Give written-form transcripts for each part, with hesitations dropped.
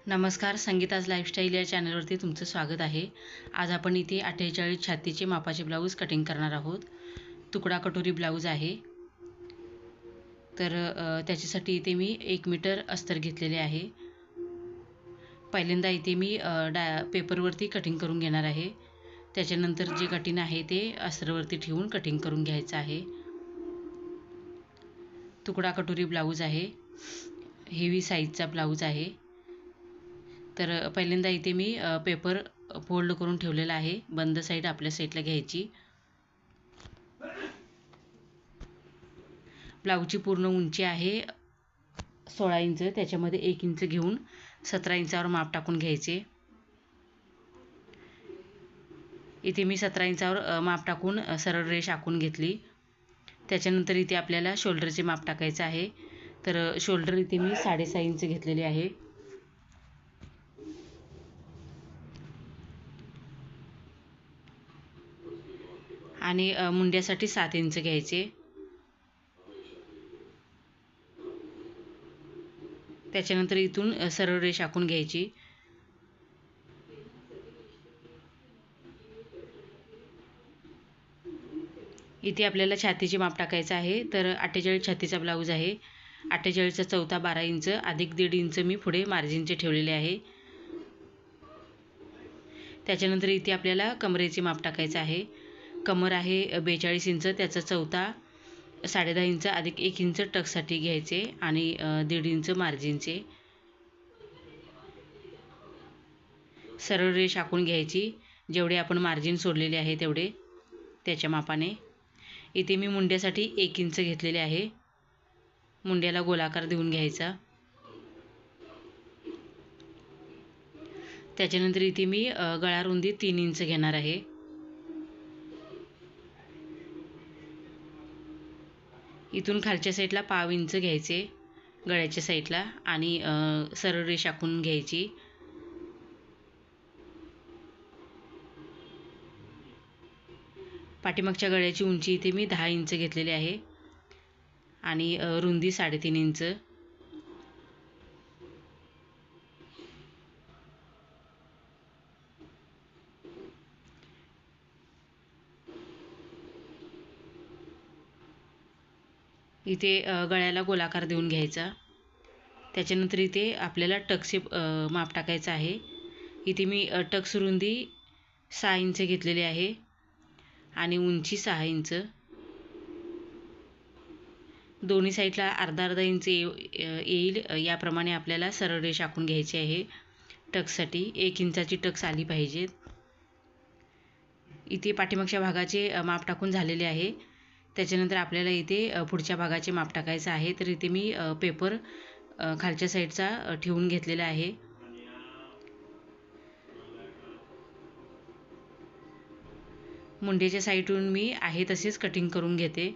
नमस्कार, संगीताज लाईफस्टाईल या चॅनलवरती तुमचं स्वागत आहे. आज आपण इथे 48 छातीचे मापाचे ब्लाऊज कटिंग करणार आहोत. तुकडा कटोरी ब्लाऊज आहे. तर त्याच्यासाठी इथे मी 1 मीटर अस्तर घेतलेले आहे. पहिल्यांदा इथे मी पेपरवरती कटिंग करून घेणार आहे. त्याच्यानंतर जे कटिंग आहे ते अस्तरवरती ठेवून कटिंग करून घ्यायचं आहे. तुकडा कटोरी ब्लाऊज आहे. हेवी साईजचा ब्लाऊज आहे. तर पहिल्यांदा इथे मी पेपर फोल्ड करून ठेवलेला आहे. बंद साईड आपल्या साईडला घ्यायची. ब्लाऊजची पूर्ण उंची आहे 16 इंच. त्याच्यामध्ये 1 इंच घेऊन 17 इंचावर माप टाकून घ्यायचे. इथे मी 17 इंचावर माप टाकून सरळ रेष आखून घेतली. त्याच्यानंतर इथे आपल्याला शोल्डरचे माप टाकायचे आहे. तर शोल्डर इथे मी 6.5 इंच घेतलेले आहे. आणि मुंड्यासाठी 7 इंच घ्यायचे. त्याच्यानंतर इथून सरळ रेष आखून घ्यायची. इथे आपल्याला छातीचे माप टाकायचं आहे. तर 48 छातीचा ब्लाऊज आहे. 48चा चौथा 12 इंच अधिक 1.5 इंच मी पुढे मार्जिनचे ठेवलेले आहे. त्याच्यानंतर इथे आपल्याला कमरेचे माप टाकायचं आहे. कमर आहे 42 इंच. त्याचा चौथा 10.5 इंच अधिक 1 इंच टक्ससाठी घ्यायचे आणि 1.5 इंच मार्जिनचे. सरळ रेष आखून घ्यायची. जेवढे आपण मार्जिन सोडलेले आहे तेवढे त्याच्या मापाने. इथे मी मुंड्यासाठी 1 इंच घेतलेले आहे. मुंड्याला गोलाकार देऊन घ्यायचा. त्याच्यानंतर इथे मी गळा रुंदी 3 इंच घेणार आहे. इथून खालच्या साईडला पाव इंच घ्यायचे गळ्याच्या साईडला आणि सरळ रेष आखून घ्यायची. पाठीमागच्या गळ्याची उंची इथे मी 10 इंच घेतलेली आहे आणि रुंदी 3.5 इंच. इथे गळ्याला गोलाकार देऊन घ्यायचा. त्याच्यानंतर इथे आपल्याला टक्सचे माप टाकायचं आहे. इथे मी टक्स रुंदी 6 इंच घेतलेली आहे आणि उंची 6 इंच. दोन्ही साईडला अर्धा इंच येईल याप्रमाणे आपल्याला सरळ रेष आखून घ्यायची आहे. टक्ससाठी 1 इंचाची टक्स आली पाहिजेत. इथे पाठीमागच्या भागाचे माप टाकून झालेले आहे. त्याच्यानंतर आपल्याला इथे पुढच्या भागाचे माप टाकायचं आहे. तर इथे मी पेपर खालच्या साईडचा ठेवून घेतलेला आहे. मुंड्याच्या साईडून मी आहे तसेच कटिंग करून घेते.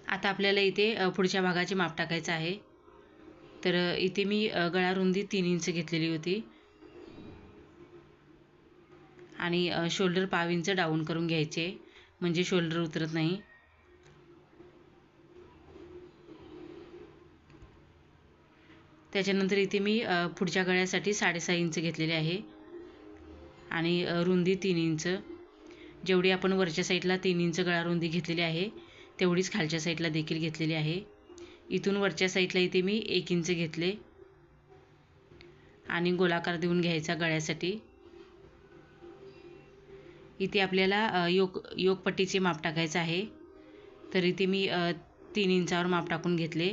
आता आपल्याला इथे पुढच्या भागाचे माप टाकायचं आहे. तर इथे मी गळा रुंदी 3 इंच घेतलेली होती आणि शोल्डर पाव इंच डाऊन करून घ्यायचे म्हणजे शोल्डर उतरत नाही. त्याच्यानंतर इथे मी पुढच्या गळ्यासाठी 6.5 इंच घेतलेले आहे आणि रुंदी 3 इंच. जेवढी आपण वरच्या साईडला 3 इंच गळा रुंदी घेतलेली आहे तेवढीच खालच्या साईडला देखील घेतलेली आहे. इथून वरच्या साईडला इथे मी 1 इंच घेतले आणि गोलाकार देऊन घ्यायचा गळ्यासाठी. इथे आपल्याला योकपट्टीचे माप टाकायचं आहे. तर इथे मी 3 इंचावर माप टाकून घेतले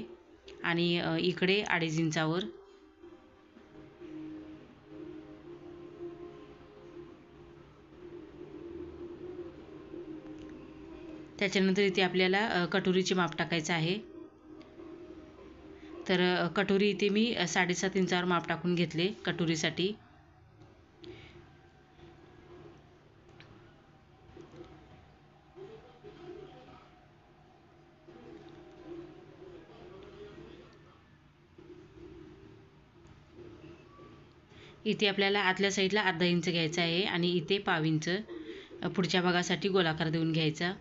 आणि इकडे 2.5 इंचावर. त्याच्यानंतर इथे आपल्याला कटोरीचे माप टाकायचं आहे. तर कटोरी इथे मी 7.5 इंचावर माप टाकून घेतले कटोरीसाठी. इथे आपल्याला आतल्या साईडला अर्धा इंच घ्यायचं आहे आणि इथे पाव इंच पुढच्या भागासाठी गोलाकार देऊन घ्यायचा.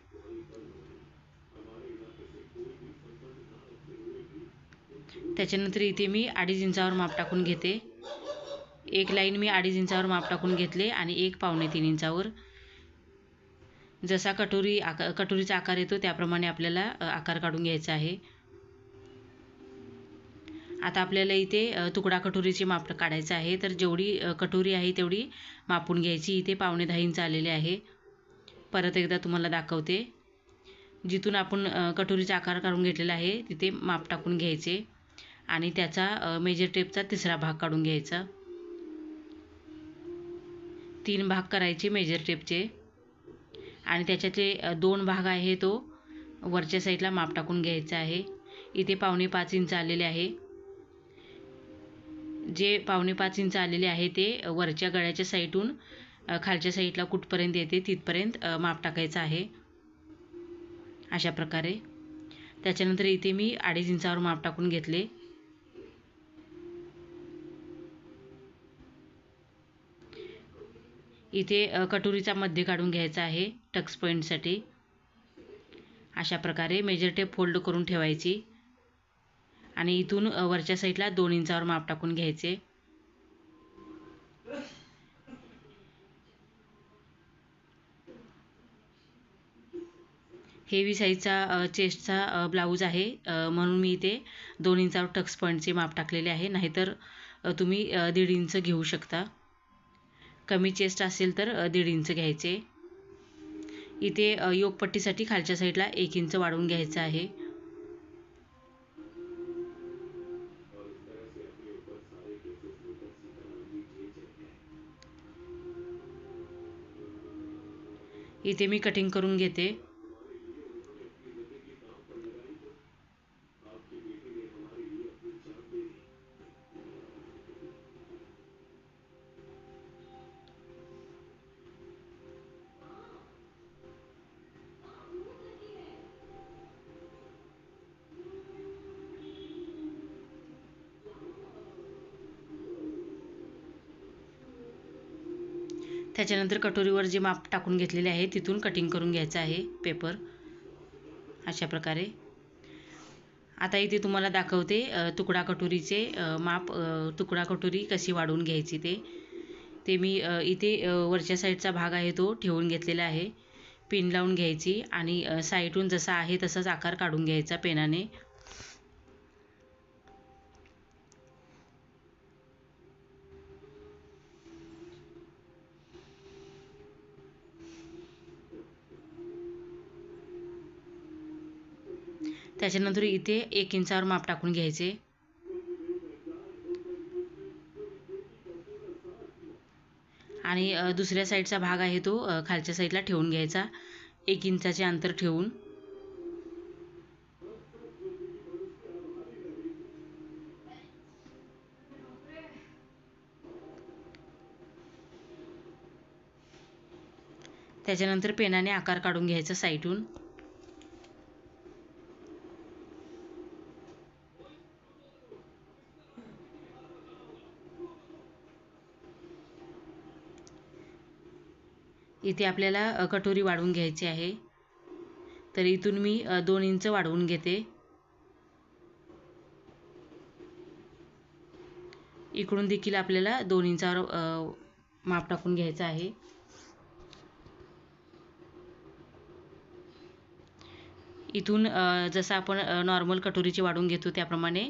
त्याच्यानंतर इथे मी 2.5 इंचावर माप टाकून घेते. एक लाईन मी 2.5 इंचावर माप टाकून घेतले आणि एक 2.25 इंचावर. जसा कटोरीचा आकार येतो त्याप्रमाणे आपल्याला आकार काढून घ्यायचा आहे. आता आपल्याला इथे तुकडा कटोरीचे माप काढायचं आहे. तर जेवढी कटोरी आहे तेवढी मापून घ्यायची. इथे 9.5 इंच आलेले आहे. परत एकदा तुम्हाला दाखवते. जिथून आपण कटोरीचा आकार काढून घेतलेला आहे तिथे माप टाकून घ्यायचे आणि त्याचा मेजर टेपचा तिसरा भाग काढून घ्यायचा. 3 भाग करायचे मेजर टेपचे आणि त्याच्यातले 2 भाग आहे तो वरच्या साईडला माप टाकून घ्यायचा आहे. इथे 4.25 इंच आलेले आहे. जे 4.25 इंच आलेले आहे ते वरच्या गळ्याच्या साईडून खालच्या साईडला कुठपर्यंत येते तिथपर्यंत माप टाकायचं आहे. अशा प्रकारे. त्याच्यानंतर इथे मी 2.5 इंचावर माप टाकून घेतले. इथे कटोरीचा मध्य काढून घ्यायचा आहे टक्स पॉईंटसाठी. अशा प्रकारे मेजर टेप फोल्ड करून ठेवायची आणि इथून वरच्या साईडला 2 इंचावर माप टाकून घ्यायचे. हेवी साईजचा चेस्टचा ब्लाऊज आहे म्हणून मी इथे 2 इंचावर टक्स पॉईंटचे माप टाकलेले आहे. नाहीतर तुम्ही 1.5 इंच घेऊ शकता. कमी चेस्ट असेल तर 1.5 इंच घ्यायचे. इथे योगपट्टीसाठी खालच्या साईडला 1 इंच वाढवून घ्यायचं आहे. इथे मी कटिंग करून घेते. त्याच्यानंतर कटोरीवर जे माप टाकून घेतलेले आहे तिथून कटिंग करून घ्यायचं आहे पेपर. अशा प्रकारे. आता इथे तुम्हाला दाखवते तुकडा कटोरीचे माप. तुकडा कटोरी कशी वाढवून घ्यायची ते मी इथे वरच्या साईडचा भाग आहे तो ठेवून घेतलेला आहे. पिन लावून घ्यायची आणि साईडून जसा आहे तसाच आकार काढून घ्यायचा पेनाने. त्याच्यानंतर इथे 1 इंचावर माप टाकून घ्यायचे आणि दुसऱ्या साईडचा भाग आहे तो खालच्या साईडला ठेवून घ्यायचा 1 इंचाचे अंतर ठेवून. त्याच्यानंतर पेनाने आकार काढून घ्यायचा साईडून. इथे आपल्याला कटोरी वाढवून घ्यायची आहे. तर इथून मी 2 इंच वाढवून घेते. इकडून देखील आपल्याला 2 इंचावर माप टाकून घ्यायचं आहे. इथून जसं आपण नॉर्मल कटोरीची वाढवून घेतो त्याप्रमाणे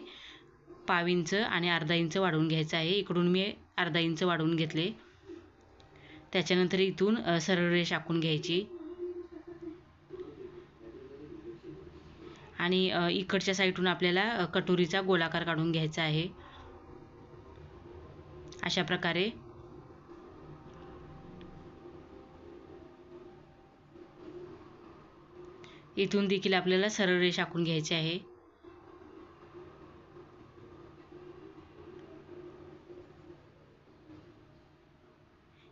पाव इंच आणि अर्धा इंच वाढवून घ्यायचं आहे. इकडून मी अर्धा इंच वाढवून घेतले. त्याच्यानंतर इथून सरळ रेष आखून घ्यायची आणि इकडच्या साईडून आपल्याला कटोरीचा गोलाकार काढून घ्यायचा आहे. अशा प्रकारे. इथून देखील आपल्याला सरळ रेष आखून घ्यायची आहे.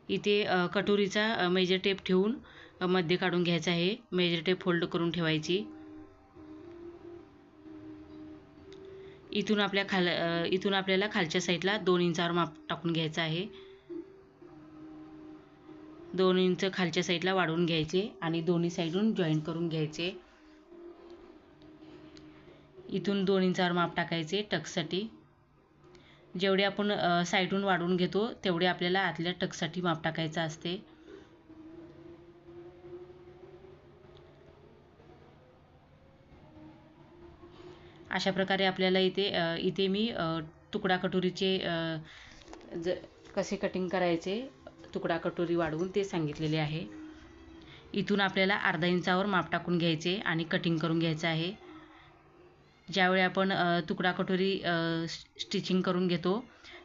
इथे कटोरीचा मेजर टेप ठेवून मध्ये काढून घ्यायचा आहे. मेजर टेप फोल्ड करून ठेवायची. इथून आपल्याला खालच्या साईडला 2 इंचावर माप टाकून घ्यायचं आहे. 2 इंच खालच्या साईडला वाढवून घ्यायचे आणि दोन्ही साईडून जॉईन करून घ्यायचे. इथून 2 इंचावर माप टाकायचे टक्ससाठी. जेवढे आपण साईडून वाढवून घेतो तेवढे आपल्याला आतल्या टक्ससाठी माप टाकायचं असते. अशा प्रकारे आपल्याला इथे मी तुकडा कटोरीचे कसे कटिंग करायचे तुकडा कटोरी वाढवून ते सांगितलेले आहे. इथून आपल्याला अर्धा इंचावर माप टाकून घ्यायचे आणि कटिंग करून घ्यायचं आहे. ज्यावेळी आपण तुकडा कटोरी स्टिचिंग करून घेतो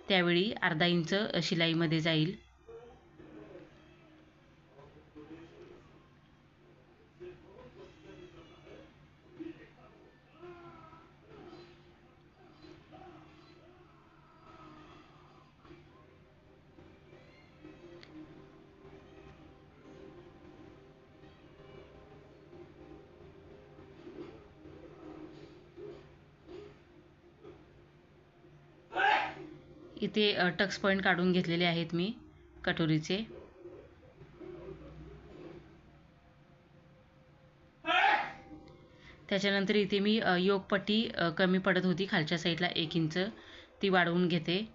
त्यावेळी अर्धा इंच शिलाईमध्ये जाईल. इथे टक्स पॉईंट काढून घेतलेले आहेत मी कटोरीचे. त्याच्यानंतर इथे मी योकपट्टी कमी पडत होती खालच्या साईडला 1 इंच, ती वाढवून घेते.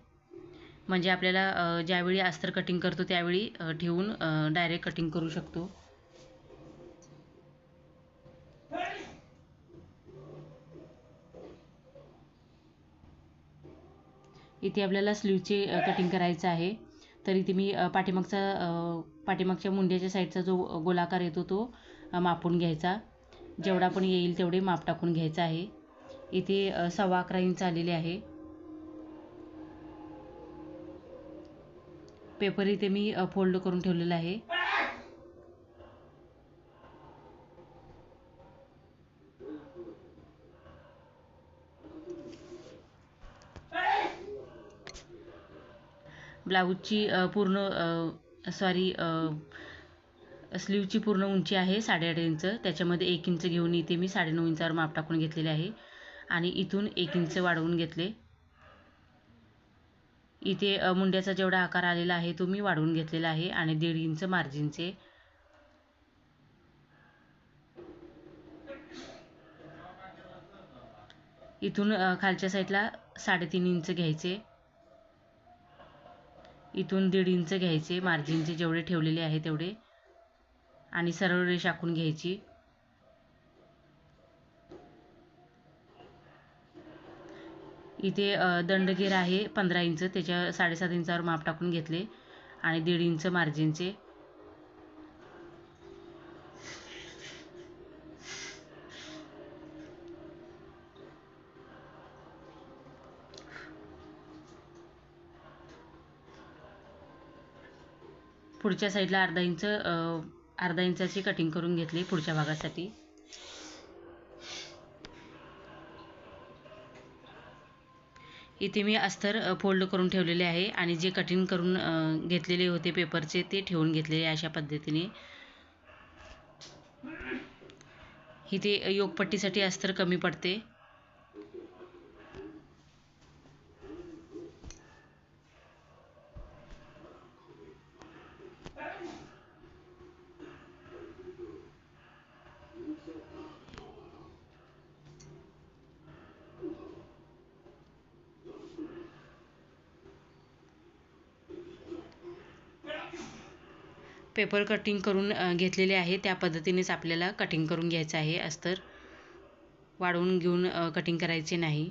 म्हणजे आपल्याला ज्यावेळी अस्तर कटिंग करतो त्यावेळी ठेवून डायरेक्ट कटिंग करू शकतो. इथे आपल्याला स्लीवचे कटिंग करायचं आहे. तर इथे मी पाठीमागच्या मुंड्याच्या साईडचा जो गोलाकार येतो तो मापून घ्यायचा. जेवढा पण येईल तेवढे माप टाकून घ्यायचं आहे. इथे 11.25 इंच आलेले आहे. पेपर इथे मी फोल्ड करून ठेवलेला आहे. ब्लाऊजची स्लीवची पूर्ण उंची आहे 8.5 इंच. त्याच्यामध्ये 1 इंच घेऊन इथे मी 9.5 इंचावर माप टाकून घेतलेले आहे आणि इथून 1 इंच वाढवून घेतले. इथे मुंड्याचा जेवढा आकार आलेला आहे तो मी वाढवून घेतलेला आहे आणि 1.5 इंच मार्जिनचे. इथून खालच्या साईडला 3.5 इंच घ्यायचे. इथून 1.5 इंच घ्यायचे मार्जिनचे जेवढे ठेवलेले आहे तेवढे आणि सरळ रेष आखून घ्यायची. इथे दंडगेर आहे 15 इंच, त्याच्या 7.5 इंचावर माप टाकून घेतले आणि 1.5 इंच मार्जिनचे. पुढच्या साईडला अर्धा इंचाची कटिंग करून घेतली पुढच्या भागासाठी. इथे मी अस्तर फोल्ड करून ठेवलेले आहे आणि जे कटिंग करून घेतलेले होते पेपरचे ते ठेवून घेतलेले अशा पद्धतीने. इथे योकपट्टीसाठी अस्तर कमी पडते. पेपर कटिंग करून घेतलेले आहे त्या पद्धतीनेच आपल्याला कटिंग करून घ्यायचं आहे. अस्तर वाढवून घेऊन कटिंग करायचे नाही.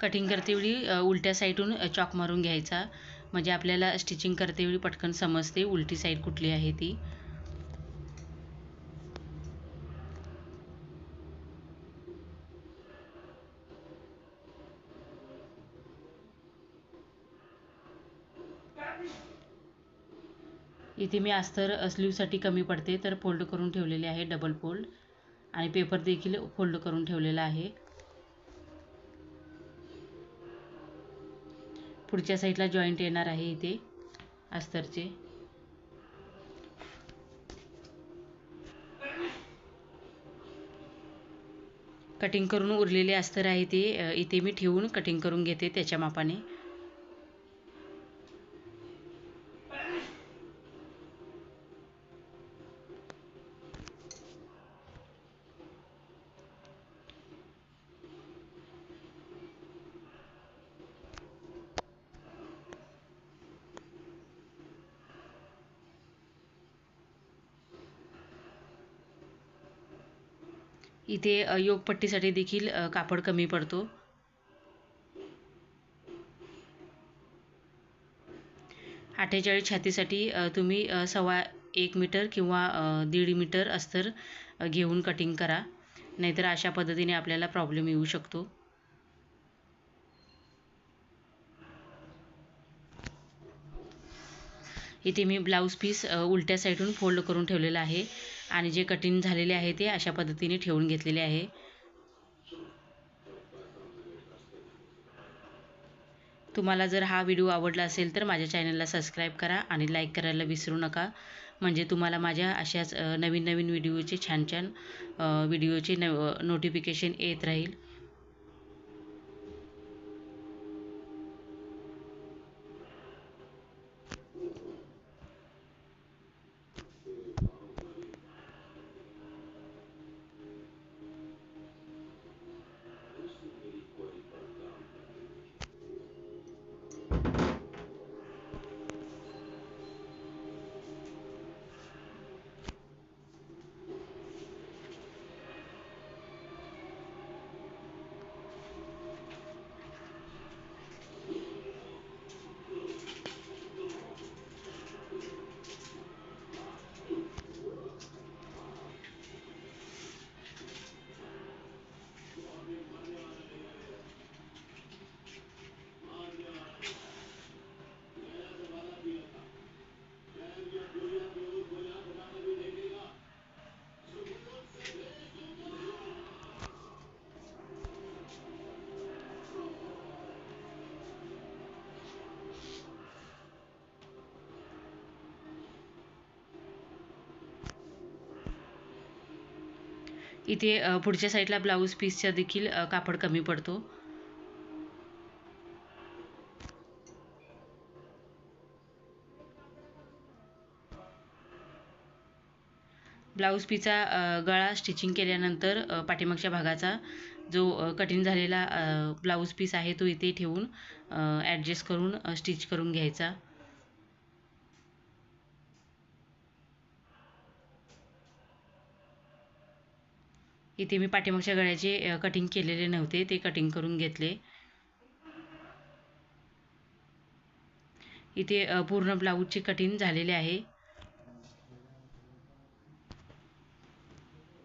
कटिंग करतेवेळी उलट्या साईडून चॉक मारून घ्यायचा, म्हणजे आपल्याला स्टिचिंग करतेवेळी पटकन समजते उलटी साईड कुठली आहे ती. इथे मी अस्तर स्लीवसाठी कमी पडते तर फोल्ड करून ठेवलेले आहे, डबल फोल्ड, आणि पेपर देखील फोल्ड करून ठेवलेला आहे. पुढच्या साईडला जॉईंट येणार आहे इथे अस्तरचे. कटिंग करून उरलेले अस्तर आहे ते इथे मी ठेवून कटिंग करून घेते त्याच्या मापाने. इथे योगपट्टीसाठी देखील कापड कमी पडतो. 48 छातीसाठी तुम्ही 1.25 मीटर किंवा 1.5 मीटर अस्तर घेऊन कटिंग करा, नाहीतर अशा पद्धतीने आपल्याला प्रॉब्लेम येऊ शकतो. इथे मी ब्लाऊज पीस उलट्या साईडून फोल्ड करून ठेवलेला आहे आणि जे कटिंग झालेले आहे ते अशा पद्धतीने ठेवून घेतलेले आहे. तुम्हाला जर हा व्हिडिओ आवडला असेल तर माझ्या चॅनलला सबस्क्राईब करा आणि लाईक करायला विसरू नका, म्हणजे तुम्हाला माझ्या अशाच नवीन नवीन व्हिडिओचे छान छान व्हिडिओचे नोटिफिकेशन येत राहील. इथे पुढच्या साईडला ब्लाऊज पीसचा देखील कापड कमी पडतो. ब्लाऊज पीसचा गळा स्टिचिंग केल्यानंतर पाठीमागच्या भागाचा जो कटिंग झालेला ब्लाऊज पीस आहे तो इथे ठेवून ॲडजस्ट करून स्टिच करून घ्यायचा. इथे मी पाठीमागच्या गळ्याचे कटिंग केलेले नव्हते, ते कटिंग करून घेतले. इथे पूर्ण ब्लाऊजचे कटिंग झालेले आहे.